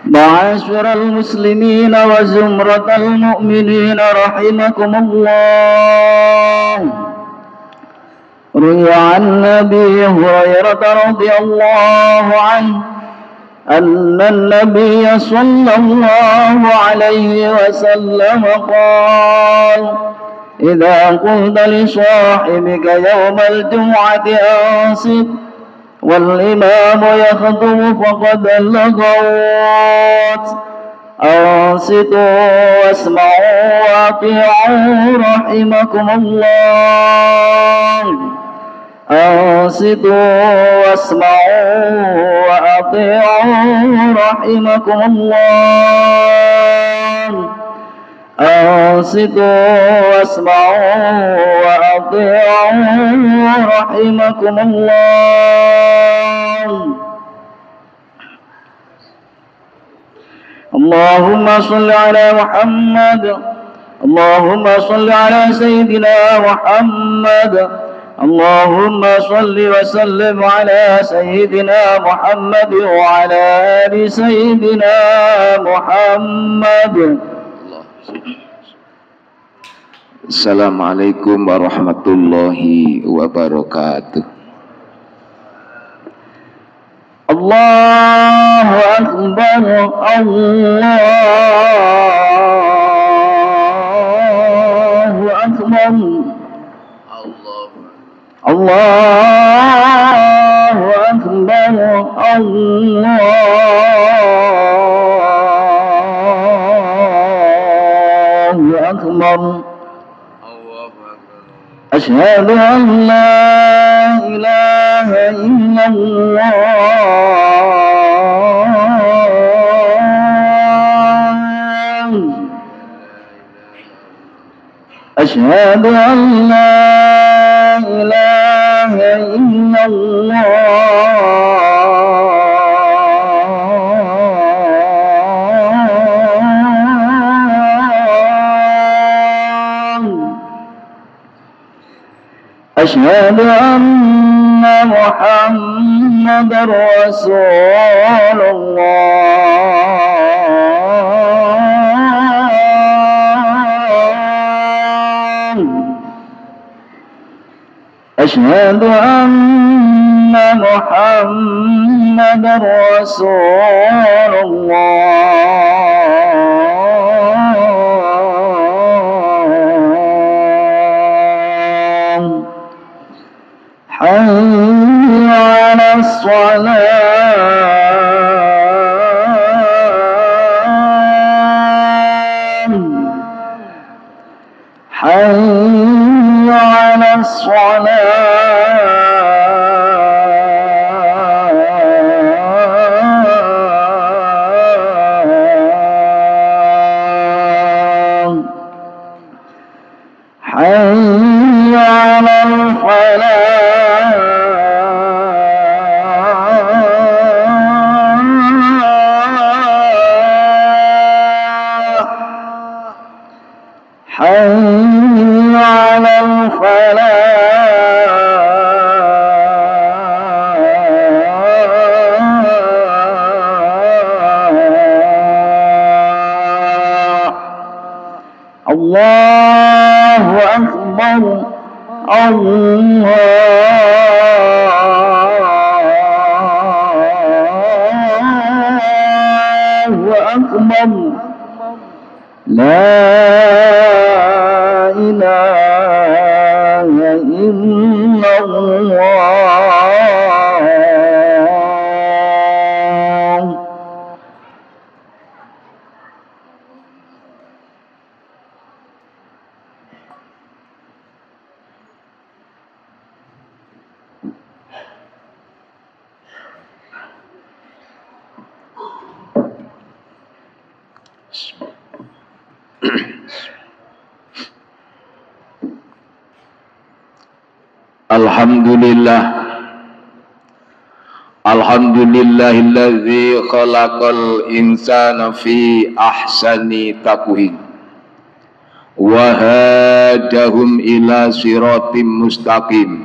معاشر المسلمين وزمرة المؤمنين رحمكم الله. روي عن أبي هريرة رضي الله عنه أن النبي صلى الله عليه وسلم قال: إذا قلت لصاحبك يوم الجمعة أنصت والإمام يخطب فقد لغوت، أنصتوا واسمعوا وأطيعوا رحمكم الله. أنصتوا واسمعوا وأطيعوا رحمكم الله. أنصتوا واسمعوا وأطيعوا رحمكم الله. اللهم صل على محمد. اللهم صل على سيدنا محمد. اللهم صل وسلم على سيدنا محمد وعلى آل سيدنا محمد. Assalamualaikum warahmatullahi wabarakatuh. Allahu Akbar. Allahu Akbar. Allahu Akbar. Allahu Akbar. أشهد أن لا إله إلا الله. أشهد أن لا إله إلا الله. أشهد أن محمدا رسول الله. أشهد أن محمدا رسول الله. حي على الصلاة. حي على الصلاة. حي على الفلاح. حي على الفلاح. الله أكبر. الله أكبر. لا إله إلا الله. Alhamdulillah. Alhamdulillahilladzi khalaqal insana fi ahsani taqwim wa hadahum ila siratim mustaqim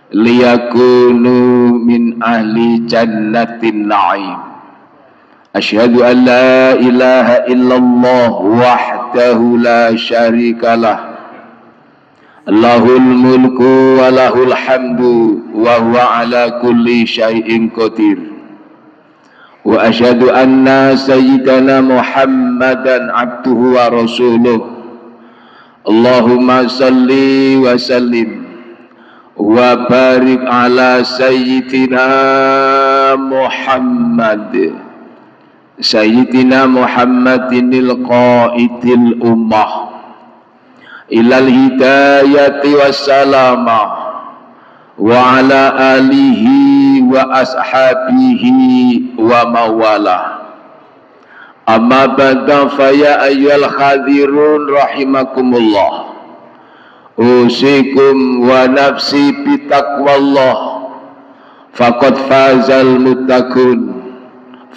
liyakunu min ahli jannatin na'im. Asyhadu an la ilaha illallah wahdahu la syarikalah, lahul mulku wa lahul hamdu wa huwa ala kulli syai'in qadir. Wa asyhadu anna sayyidana Muhammadan abduhu wa rasuluh. Allahumma salli wa sallim wa barik ala sayyidina Muhammad Sayyidina Muhammadinil qaidil ummah ilal hidayati wassalamah wa ala alihi wa ashabihi wa mawalah. Amma ba'da fa ya ayyuhal hadirun rahimakumullah, usikum wa nafsi bitaqwallah, faqad fazal muttaqun,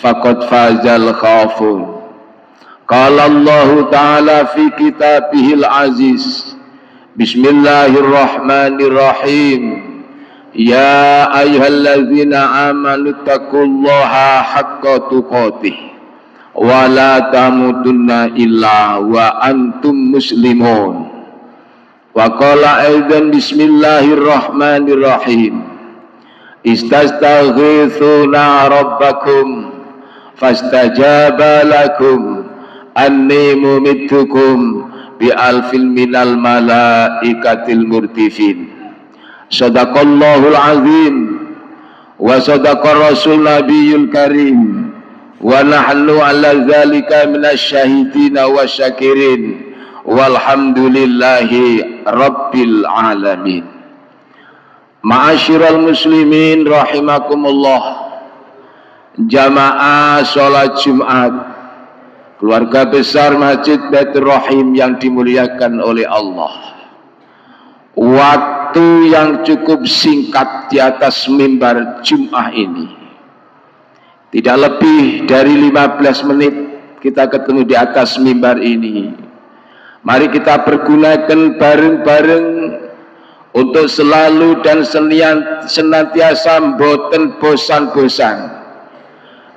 faqad fazal khafun. Qala Allah Ta'ala fi kitabihil aziz, bismillahirrahmanirrahim, ya ayyuhalladzina amanu taqullaha haqqa tuqatih wa la tamutunna illa wa antum muslimun. Wa qala aidan bismillahirrahmanirrahim, istastaghithuna rabbakum fastajaba lakum anni mumitukum bi alfil minal malaikatil murtifin. Sadaqallahul azim wa sadaqa rasul nabiyul karim wa nahnu ala dzalika minasyahidina wasyakirin walhamdulillahi rabbil alamin. Ma'asyiral muslimin rahimakumullah, jamaah sholat Jumat, keluarga besar Masjid Baitur Rahim yang dimuliakan oleh Allah. Waktu yang cukup singkat di atas mimbar Jumat ini, tidak lebih dari 15 menit kita ketemu di atas mimbar ini. Mari kita pergunakan bareng-bareng untuk selalu dan senantiasa mboten bosan-bosan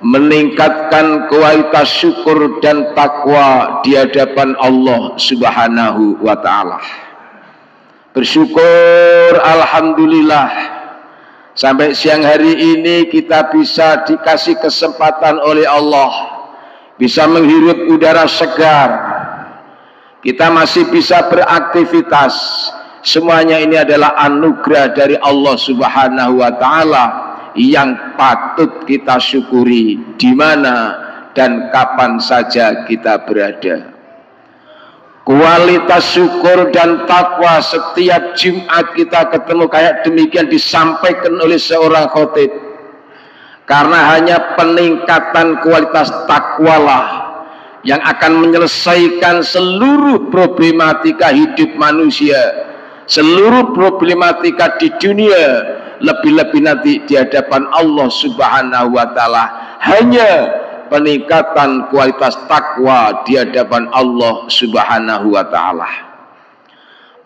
meningkatkan kualitas syukur dan takwa di hadapan Allah Subhanahu wa Ta'ala. Bersyukur alhamdulillah sampai siang hari ini kita bisa dikasih kesempatan oleh Allah bisa menghirup udara segar, kita masih bisa beraktivitas. Semuanya ini adalah anugerah dari Allah Subhanahu wa Ta'ala yang patut kita syukuri di mana dan kapan saja kita berada. Kualitas syukur dan takwa setiap Jumat kita ketemu kayak demikian disampaikan oleh seorang khotib, karena hanya peningkatan kualitas takwalah yang akan menyelesaikan seluruh problematika hidup manusia, seluruh problematika di dunia, lebih-lebih nanti di hadapan Allah Subhanahu wa Ta'ala. Hanya peningkatan kualitas takwa di hadapan Allah Subhanahu wa Ta'ala.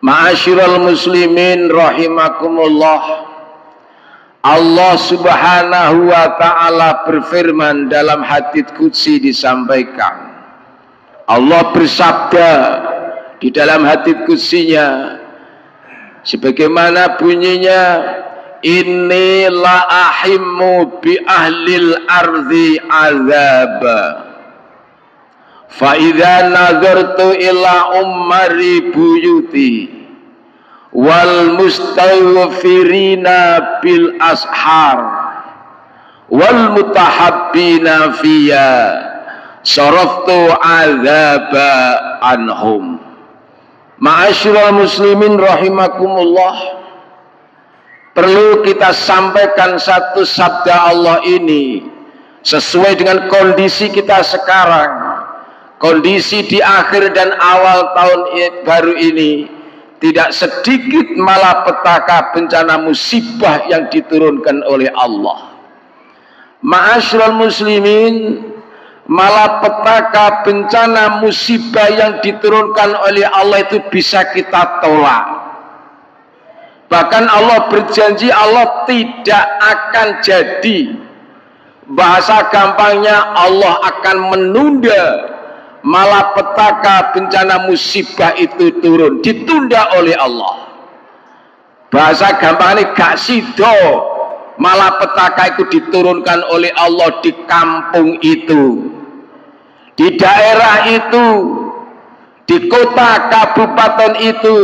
Ma'asyiral muslimin rahimakumullah, Allah Subhanahu wa Ta'ala berfirman dalam hadits qudsi, disampaikan Allah bersabda di dalam hadits qudsinya sebagaimana bunyinya, inni la ahimmu bi ahlil ardi azab fa idza nazartu ila ummari buyuti wal mustawfirina bil ashar wal mutahabbina fiyya saraftu azaba anhum. Ma'asyiral muslimin rahimakumullah, perlu kita sampaikan satu sabda Allah ini sesuai dengan kondisi kita sekarang, kondisi di akhir dan awal tahun baru ini. Tidak sedikit malapetaka bencana musibah yang diturunkan oleh Allah. Ma'asyiral muslimin, malapetaka, bencana, musibah yang diturunkan oleh Allah itu bisa kita tolak. Bahkan Allah berjanji Allah tidak akan jadi. Bahasa gampangnya Allah akan menunda malapetaka, bencana, musibah itu turun, ditunda oleh Allah. Bahasa gampangnya gak sido malapetaka itu diturunkan oleh Allah di kampung itu, di daerah itu, di kota kabupaten itu,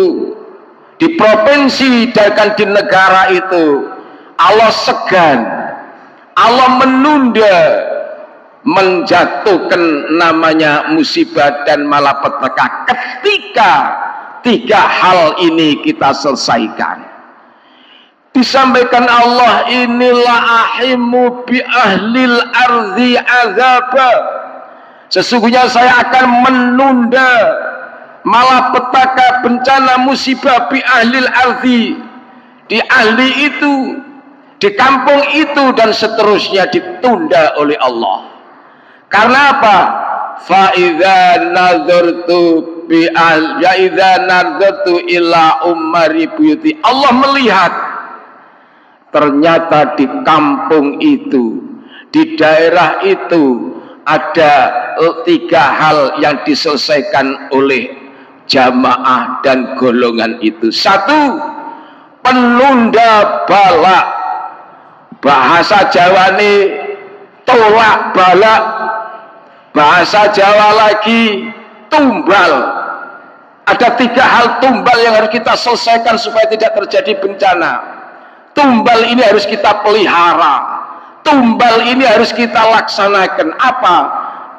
di provinsi dan di negara itu. Allah segan, Allah menunda menjatuhkan namanya musibah dan malapetaka ketika tiga hal ini kita selesaikan. Disampaikan Allah, inilah ahimu bi ahlil ardi azaba, sesungguhnya saya akan menunda malapetaka, bencana, musibah bi ahlil ardi, di ahli itu, di kampung itu, dan seterusnya ditunda oleh Allah. Karena apa? Fa idza nazartu bi al ya idza nazartu ila ummari buyuti, Allah melihat ternyata di kampung itu, di daerah itu ada tiga hal yang diselesaikan oleh jamaah dan golongan itu. Satu, penunda balak, bahasa Jawa ini tolak balak, bahasa Jawa lagi tumbal. Ada tiga hal tumbal yang harus kita selesaikan supaya tidak terjadi bencana. Tumbal ini harus kita pelihara, tumbal ini harus kita laksanakan. Apa?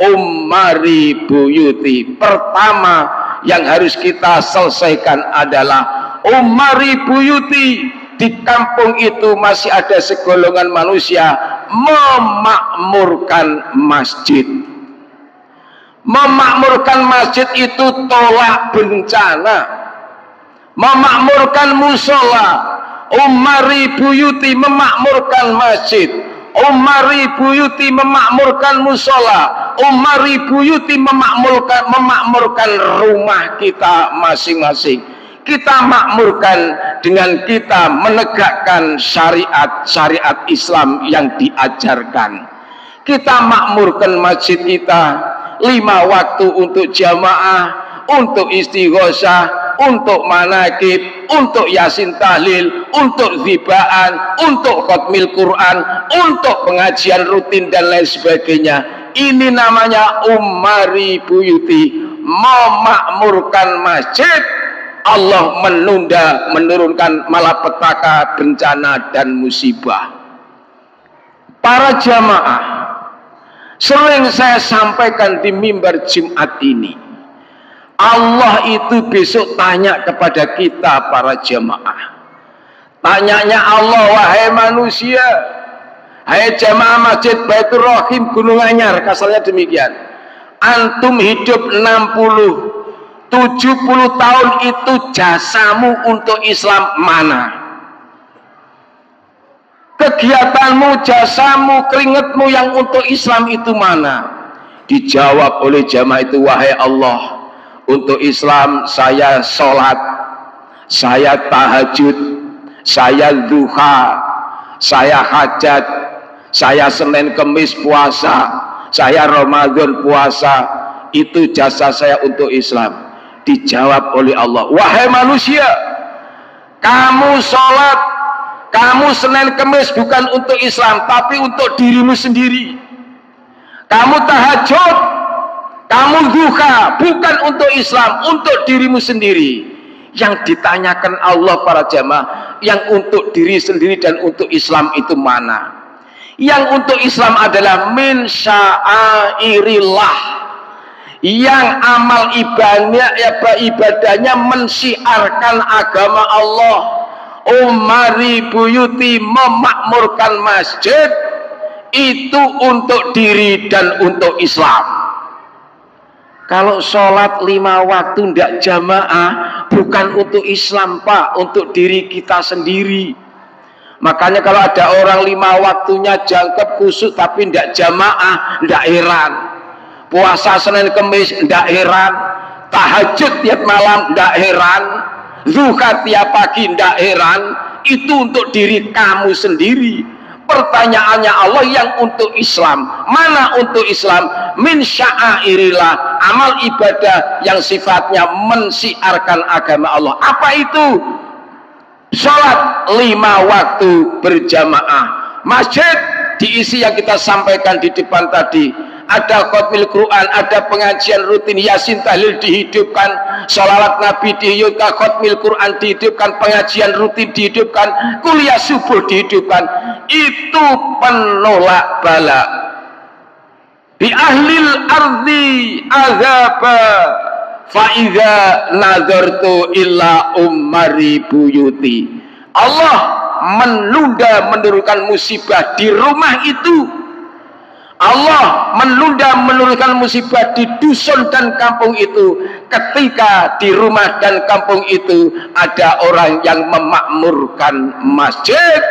Ummari buyuti. Pertama yang harus kita selesaikan adalah ummari buyuti. Di kampung itu masih ada segolongan manusia memakmurkan masjid. Memakmurkan masjid itu tolak bencana. Memakmurkan musola. Ummari buyuti, memakmurkan masjid. Ummari buyuti, memakmurkan musola. Ummari buyuti, memakmurkan rumah kita masing-masing. Kita makmurkan dengan kita menegakkan syariat Islam yang diajarkan. Kita makmurkan masjid kita 5 waktu untuk jamaah, untuk istighosah, untuk manakib, untuk yasin tahlil, untuk zibaan, untuk khotmil Quran, untuk pengajian rutin dan lain sebagainya. Ini namanya ummari buyuti, memakmurkan masjid. Allah menurunkan malapetaka, bencana dan musibah. Para jamaah, sering saya sampaikan di mimbar Jumat ini, Allah itu besok tanya kepada kita para jamaah. Tanyanya Allah, wahai manusia, hai jamaah Masjid Baitur Rahim Gunung Anyar, kasalnya demikian. Antum hidup 60-70 tahun itu jasamu untuk Islam mana? Kegiatanmu, jasamu, keringatmu yang untuk Islam itu mana? Dijawab oleh jamaah itu, wahai Allah, untuk Islam saya sholat, saya tahajud, saya duha, saya hajat, saya Senin Kemis puasa, saya Ramadan puasa. Itu jasa saya untuk Islam. Dijawab oleh Allah, wahai manusia, kamu sholat, kamu Senin Kemis bukan untuk Islam, tapi untuk dirimu sendiri. Kamu tahajud, kamu duha, bukan untuk Islam, untuk dirimu sendiri. Yang ditanyakan Allah para jamaah, yang untuk diri sendiri dan untuk Islam itu mana? Yang untuk Islam adalah min sya'airillah, yang amal ibadahnya mensiarkan agama Allah. Ummari buyuti, memakmurkan masjid, itu untuk diri dan untuk Islam. Kalau sholat 5 waktu tidak jamaah, bukan untuk Islam Pak, untuk diri kita sendiri. Makanya kalau ada orang 5 waktunya jangkep khusyuk tapi tidak jamaah, tidak heran. puasa Senin Kemis ndak heran, tahajud tiap malam ndak heran, zuhur tiap pagi ndak heran. Itu untuk diri kamu sendiri. Pertanyaannya Allah yang untuk Islam. Mana untuk Islam? Min sya'airillah, amal ibadah yang sifatnya mensiarkan agama Allah. Apa itu? Salat 5 waktu berjamaah. Masjid diisi yang kita sampaikan di depan tadi. Ada khatmil Quran, ada pengajian rutin, Yasin tahlil dihidupkan, sholawat Nabi dihidupkan, khatmil Quran dihidupkan, pengajian rutin dihidupkan, kuliah subuh dihidupkan. Itu penolak bala. Bi ahlil ardi azaba fa idza nazartu illa ummari buyuti. Allah menunda menurunkan musibah di rumah itu. Allah menurunkan musibah di dusun dan kampung itu ketika di rumah dan kampung itu ada orang yang memakmurkan masjid,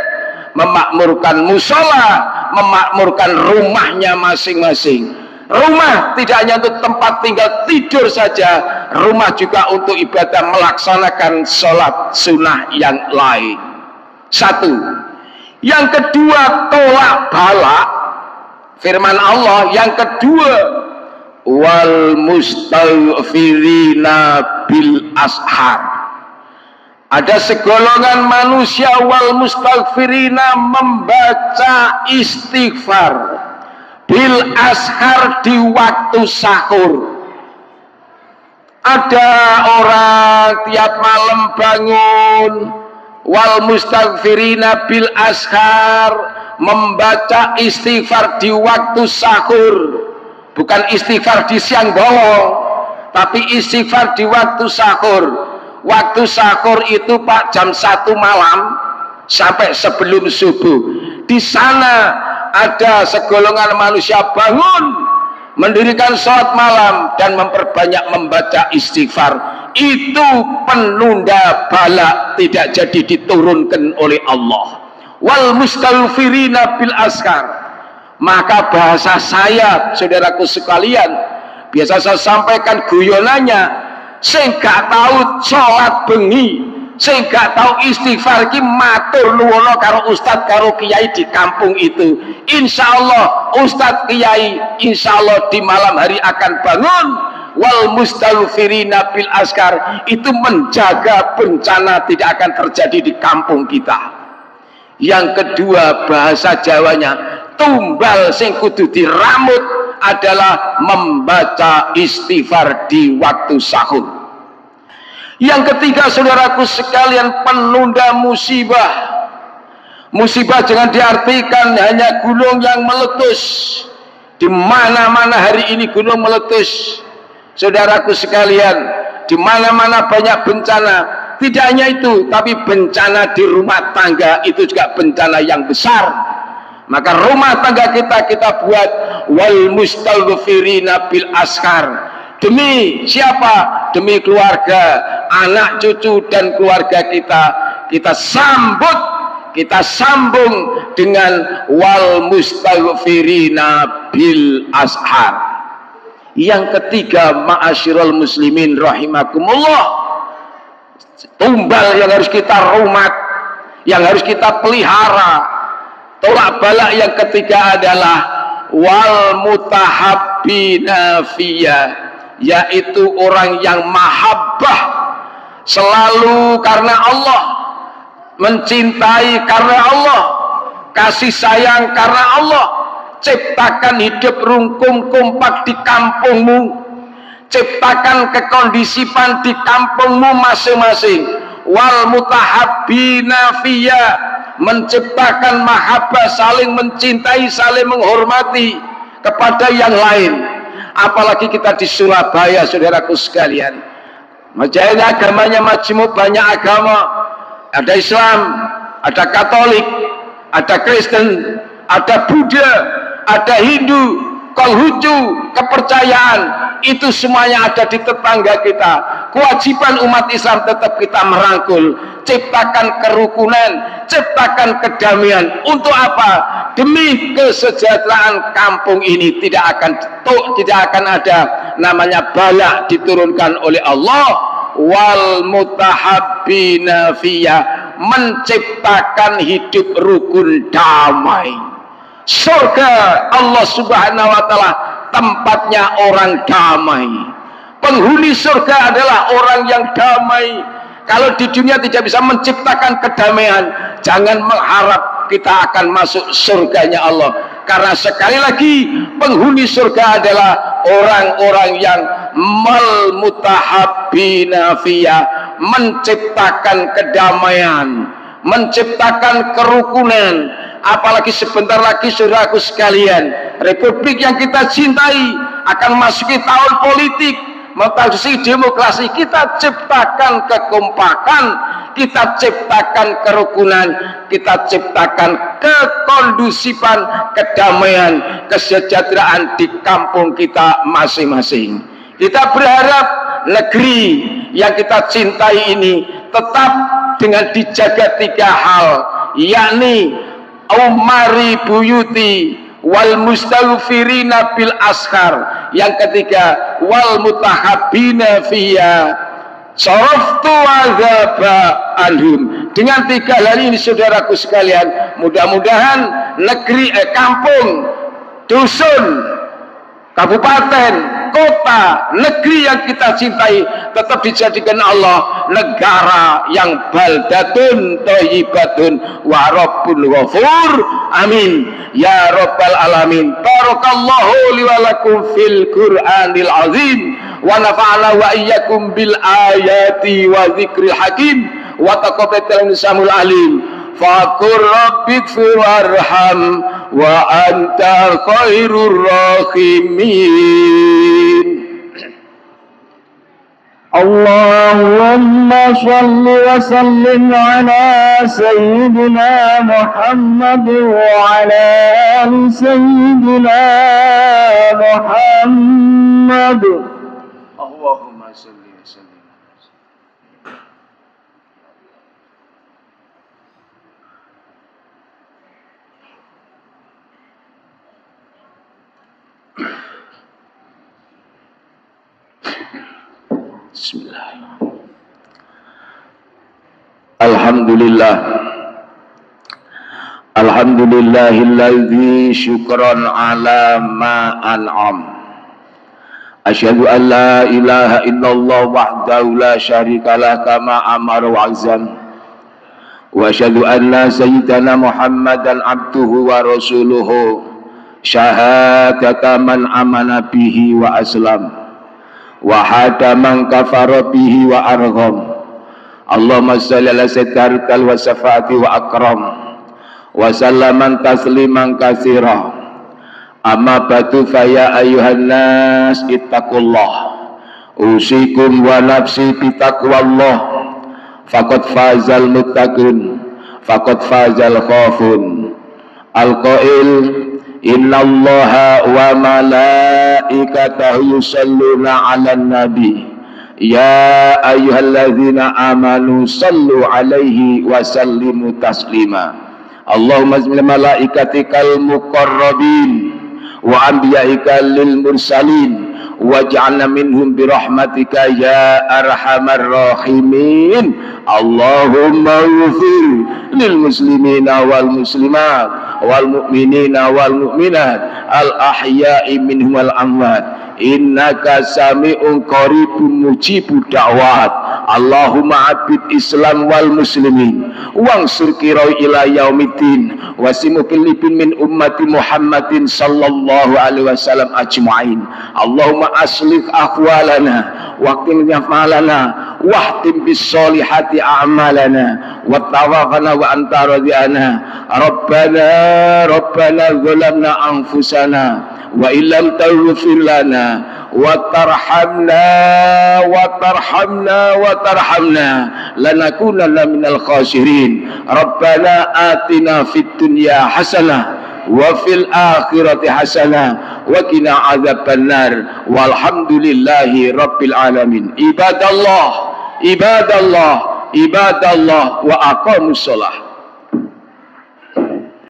memakmurkan musola, memakmurkan rumahnya masing-masing. Rumah tidak hanya untuk tempat tinggal tidur saja, rumah juga untuk ibadah, melaksanakan sholat sunnah yang lain. Satu. Yang kedua, tolak bala. Firman Allah yang kedua, wal mustaghfirina bil ashar. Ada segolongan manusia wal mustaghfirina membaca istighfar bil ashar di waktu sahur. Ada orang tiap malam bangun wal mustaghfirina bil ashar, membaca istighfar di waktu sahur. Bukan istighfar di siang bolong, tapi istighfar di waktu sahur. Waktu sahur itu Pak jam 1 malam sampai sebelum subuh. Di sana ada segolongan manusia bangun mendirikan sholat malam dan memperbanyak membaca istighfar. Itu penunda bala, tidak jadi diturunkan oleh Allah. Wal mustaghfirina bil ashar. Maka bahasa saya, saudaraku sekalian, biasa saya sampaikan guyonannya, sing gak tahu sholat bengi, sing gak tahu istighfar ki matur nuwun karo ustad karo kiai di kampung itu. Insya Allah ustad kiai insya Allah di malam hari akan bangun wal mustaghfirina bil ashar. Itu menjaga bencana tidak akan terjadi di kampung kita. Yang kedua, bahasa Jawanya, tumbal sing kudu diramut adalah membaca istighfar di waktu sahur. Yang ketiga, saudaraku sekalian, penunda musibah. Musibah jangan diartikan hanya gunung yang meletus. Di mana-mana hari ini gunung meletus. Saudaraku sekalian, di mana-mana banyak bencana. Tidak hanya itu, tapi bencana di rumah tangga itu juga bencana yang besar. Maka rumah tangga kita buat wal mustaghfirina bil ashar. Demi siapa? Demi keluarga, anak cucu dan keluarga kita. Kita sambung dengan wal mustaghfirina bil ashar. Yang ketiga, ma'asyiral muslimin rahimakumullah, tumbal yang harus kita rumat, yang harus kita pelihara, tolak balak yang ketiga adalah wal mutahabbina fiyya, yaitu orang yang mahabbah selalu karena Allah, mencintai karena Allah, kasih sayang karena Allah. Ciptakan hidup rungkung kompak di kampungmu, ciptakan kekondisipan di kampungmu masing-masing. Wal mutahabbina fiyya, menciptakan mahabbah, saling mencintai, saling menghormati kepada yang lain. Apalagi kita di Surabaya, saudaraku sekalian, Majalah agamanya majemuk, banyak agama, ada Islam, ada Katolik, ada Kristen, ada Buddha, ada Hindu, Konghucu, kepercayaan. itu semuanya ada di tetangga kita. Kewajiban umat Islam tetap kita merangkul, ciptakan kerukunan, ciptakan kedamaian. Untuk apa? Demi kesejahteraan kampung ini. Tidak akan ada namanya bala diturunkan oleh Allah. Wal mutahabbina fiyya, menciptakan hidup rukun damai. Surga Allah Subhanahu wa taala tempatnya orang damai. Penghuni surga adalah orang yang damai. Kalau di dunia tidak bisa menciptakan kedamaian, jangan mengharap kita akan masuk surganya Allah. Karena sekali lagi, penghuni surga adalah orang-orang yang mutahabbina fiyya, menciptakan kedamaian, menciptakan kerukunan. Apalagi sebentar lagi saudaraku sekalian, republik yang kita cintai akan masuki tahun politik, memasuki demokrasi. Kita ciptakan kekompakan, kita ciptakan kerukunan, kita ciptakan kekondusifan, kedamaian, kesejahteraan di kampung kita masing-masing. Kita berharap negeri yang kita cintai ini tetap dengan dijaga 3 hal, yakni umari buyuti wal mustaghfirina bil ashar, yang ketiga wal mutahabbina fiyya saraftu adzaba anhum. Dengan 3 hal ini saudaraku sekalian, mudah-mudahan negeri kampung, dusun, kabupaten, kota, negeri yang kita cintai tetap dijadikan Allah negara yang baldatun thayyibatun wa rabbul ghafur. Amin ya rabbal alamin. Barakallahu li wa lakum fil Qur'anil azim wa nafa'ana wa iyyakum bil ayati wa dzikril hakim wa taqabbal minal alim. Faqur rabbighfir warham wa anta khairur rahimin. Allahumma shalli wa sallim ala sayyidina Muhammad wa ala ali sayyidina Muhammad. Allahumma shalli wa sallim. Bismillahirrahmanirrahim. Alhamdulillah. Alhamdulillahilladzi syukran ala ma an'am. Asyhadu an la ilaha illallah wahdahu la syarikalah kama amara wa azam. Wa asyhadu anna sayyidana Muhammadan abduhu wa rasuluhu syahadata man amana bihi wa aslam wa hada man kafara bihi wa argham. Allahumma shalli ala sayyidikal wa safati wa akram wa sallaman tasliman katsira. Amma ba'du fa ya ayyuhan nas ittaqullah usikum wa nafsi bi taqwallah faqad fazal muttaqun faqad fazal khafun. Al-qail innallaha wa malaikatahu yusalluna 'alan nabi ya ayyuhalladzina amanu sallu 'alaihi wa sallimu taslima. Allahumma salli malaikatikal muqarrabin wa anbiya'ika lil mursalin waj'alna minhum birahmatika ya arhamar rahimin. Allahumma ighfir lil muslimina wal muslimat wal mu'minina wal mu'minat al ahya'i minhum wal amwat innaka sami'un qaribun mujibud da'wat. Allahumma abid Islam wal muslimin wansur kirau ila yaumiddin wasimukil libin min ummati Muhammadin sallallahu alaihi wasallam ajma'in. Allahumma aslih ahwalana waqim yafalana wahtim bis solihati a'malana wattawafana wa anta radiyana. Rabbana zalamna anfusana wa illam taghfir lana wa tarhamna lanakunanna minal khasirin. Rabbana atina fid dunya hasanah wa fil akhirati hasanah wa qina adzabannar walhamdulillahi rabbil alamin. Ibadallah, ibadallah, ibadallah wa aqamus shalah.